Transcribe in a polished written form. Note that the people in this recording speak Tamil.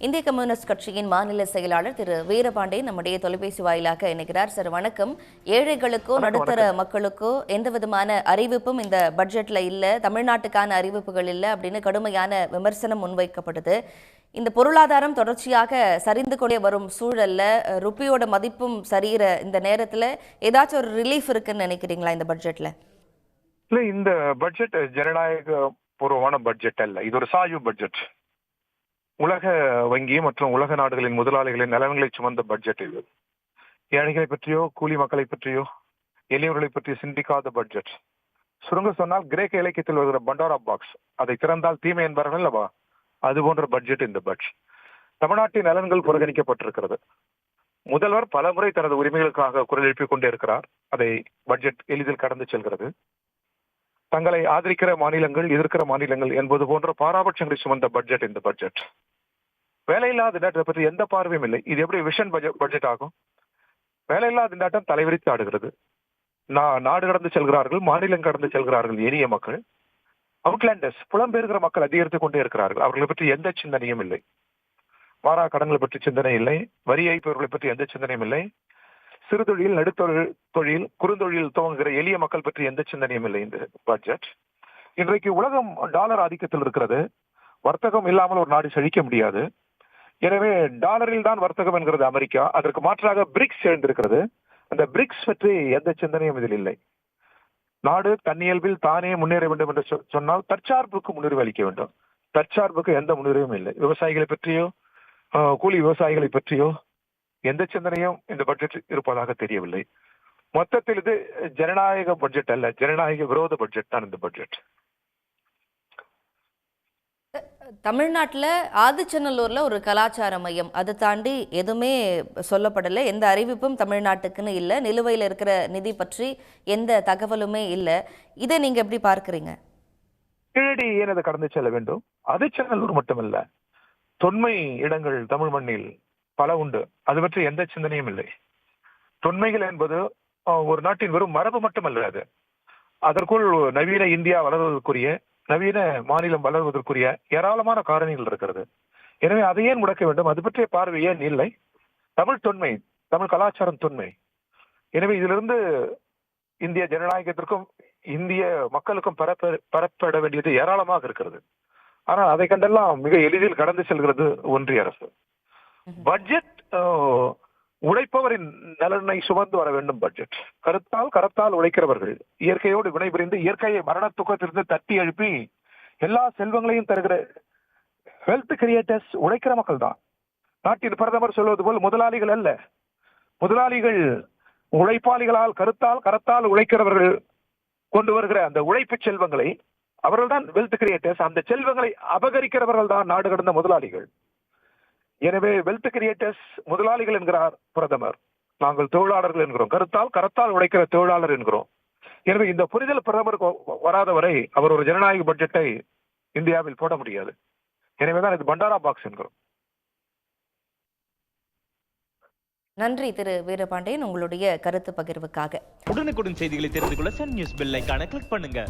இந்திய கம்யூனிஸ்ட் கட்சியின் மாநில செயலாளர் திரு வீரபாண்டியன் நம்முடைய தொலைபேசி வாயிலாக இணைக்கிறார். சார் வணக்கம். ஏழைகளுக்கோ நடுத்தர மக்களுக்கோ எந்த விதமான அறிவிப்பும் இந்த பட்ஜெட்ல இல்ல, தமிழ்நாட்டுக்கான அறிவிப்புகள் இல்ல அப்படின்னு கடுமையான விமர்சனம் முன்வைக்கப்படுது. இந்த பொருளாதாரம் தொடர்ச்சியாக சரிந்து கொண்டே வரும் சூழல்ல ருப்பியோட மதிப்பும் சரிகிற இந்த நேரத்துல ஏதாச்சும் ஒரு ரிலீஃப் இருக்குன்னு நினைக்கிறீங்களா இந்த பட்ஜெட்ல? இல்ல, இந்த பட்ஜெட் ஜனநாயக பூர்வமான பட்ஜெட் அல்ல. இது ஒரு சாய்வு பட்ஜெட். உலக வங்கி மற்றும் உலக நாடுகளின் முதலாளிகளின் நலன்களை சுமந்த பட்ஜெட் இது. ஏழைகளை பற்றியோ கூலி மக்களை பற்றியோ எளியவர்களை பற்றி சிந்திக்காத பட்ஜெட். சுருங்க சொன்னால் கிரேக்க இலக்கியத்தில் வருகிற பண்டோரா பாக்ஸ், அதை திறந்தால் தீமை என்பார்கள் அல்லவா, அது போன்ற பட்ஜெட் இந்த பட்ஜெட். தமிழ்நாட்டின் நலன்கள் புறக்கணிக்கப்பட்டிருக்கிறது. முதல்வர் பலமுறை தனது உரிமைகளுக்காக குரல் எழுப்பிக் கொண்டே இருக்கிறார். அதை பட்ஜெட் எளிதில் கடந்து செல்கிறது. தங்களை ஆதரிக்கிற மாநிலங்கள், எதிர்க்கிற மாநிலங்கள் என்பது போன்ற பாராபட்சங்களை சுமந்த பட்ஜெட் இந்த பட்ஜெட். வேலையில்லா திண்டாட்டத்தை பற்றி எந்த பார்வையும் இல்லை. இது எப்படி விஷன் பட்ஜெட் ஆகும்? வேலையில்லா திண்டாட்டம் தலைவிரித்து ஆடுகிறது. நாடு கடந்து செல்கிறார்கள், மாநிலம் கடந்து செல்கிறார்கள் எளிய மக்கள். அவுட்லாண்டர்ஸ், புலம்பெயர்கிற மக்கள் அதிகரித்துக் கொண்டே இருக்கிறார்கள். அவர்களை பற்றி எந்த சிந்தனையும் இல்லை. மாறா கடன்களை பற்றி சிந்தனை இல்லை. வரி ஏய்ப்பவர்களை பற்றி எந்த சிந்தனையும் இல்லை. சிறுதொழில், நடுத்தொழில், குறுந்தொழில் துவங்குகிற எளிய மக்கள் பற்றி எந்த சிந்தனையும் இல்லை இந்த பட்ஜெட். இன்றைக்கு உலகம் டாலர் ஆதிக்கத்தில் இருக்கிறது. வர்த்தகம் இல்லாமல் ஒரு நாடு செழிக்க முடியாது. எனவே டாலரில் தான் வர்த்தகம் என்கிறது அமெரிக்கா. அதற்கு மாற்றாக பிரிக்ஸ் எழுந்திருக்கிறது. அந்த பிரிக்ஸ் பற்றி எந்த சிந்தனையும் இதில் இல்லை. நாடு தன்னியல்பில் தானே முன்னேற வேண்டும் என்று சொன்னால் தற்சார்புக்கு முன்னுரிமை அளிக்க வேண்டும். தற்சார்புக்கு எந்த முன்னுரிமையும் இல்லை. விவசாயிகளை பற்றியோ கூலி விவசாயிகளை பற்றியோ எந்த சிந்தனையும் இந்த பட்ஜெட் இருப்பதாக தெரியவில்லை. மொத்தத்தில் இது ஜனநாயக பட்ஜெட் அல்ல, ஜனநாயக விரோத பட்ஜெட் தான் இந்த பட்ஜெட். தமிழ்நாட்டில் ஆதிச்சநல்லூர்ல ஒரு கலாச்சார மையம், அதை தாண்டி எதுவுமே சொல்லப்படலை. எந்த அறிவிப்பும் தமிழ்நாட்டுக்குன்னு இல்லை. நிலுவையில் இருக்கிற நிதி பற்றி எந்த தகவலுமே இல்லை. இதை நீங்க எப்படி பார்க்குறீங்க? தேடி ஏன் அதை கடந்து செல்ல வேண்டும்? ஆதிச்சநல்லூர் மட்டுமல்ல, தொன்மை இடங்கள் தமிழ் மண்ணில் பல உண்டு. அது பற்றி எந்த சிந்தனையும் இல்லை. தொன்மைகள் என்பது ஒரு நாட்டின் வெறும் மரபு மட்டுமல்ல. அது அதற்குள் நவீன இந்தியா வளர்வதற்குரிய, நவீன மாநிலம் வளர்வதற்குரிய ஏராளமான காரணிகள் இருக்கிறது. எனவே அதை ஏன் முடக்க வேண்டும்? அது பற்றிய பார்வை ஏன் இல்லை? தமிழ் தொன்மை, தமிழ் கலாச்சாரம் தொன்மை. எனவே இதிலிருந்து இந்திய ஜனநாயகத்திற்கும் இந்திய மக்களுக்கும் பெறப்பட வேண்டியது ஏராளமாக இருக்கிறது. ஆனால் அதை கண்டெல்லாம் மிக எளிதில் கடந்து செல்கிறது ஒன்றிய அரசு. பட்ஜெட் உழைப்பவரின் நலனை சுமந்து வர வேண்டும். பட்ஜெட் கரத்தால் உழைக்கிறவர்கள், இயற்கையோடு வினைபுரிந்து இயற்கையை மரண துக்கத்திலிருந்து தட்டி எழுப்பி எல்லா செல்வங்களையும் தருகிற வெல்த் கிரியேட்டர்ஸ் உழைக்கிற மக்கள் தான். நாட்டின் பிரதமர் சொல்வது போல் முதலாளிகள் அல்ல. முதலாளிகள் உழைப்பாளிகளால் கரத்தால் உழைக்கிறவர்கள் கொண்டு வருகிற அந்த உழைப்பு செல்வங்களை, அவர்கள் தான் வெல்த் கிரியேட்டர்ஸ். அந்த செல்வங்களை அபகரிக்கிறவர்கள் தான் நாடு கடந்த முதலாளிகள். எனவே வெல்த் கிரியேட்டர்ஸ் முதலாளிகள் என்கிறார் பிரதமர். நாங்கள் தொழிலாளர்கள் என்கிறோம். கரத்தால் உழைக்கிற தொழிலாளர் என்கிறோம். எனவே இந்த புரிதல் பிரதமருக்கு வராத வரை அவர் ஒரு ஜனநாயக பட்ஜெட்டை இந்தியாவில் போட முடியாது. எனவேதான் இது பண்டாரா பாக்ஸ் என்கிறோம். நன்றி திரு வீரபாண்டியன், உங்களுடைய கருத்து பகிர்வுக்காக. உடனுக்குடன் செய்திகளை தெரிந்து கொள்ள சன் நியூஸ் பெல் ஐகானை கிளிக் பண்ணுங்க.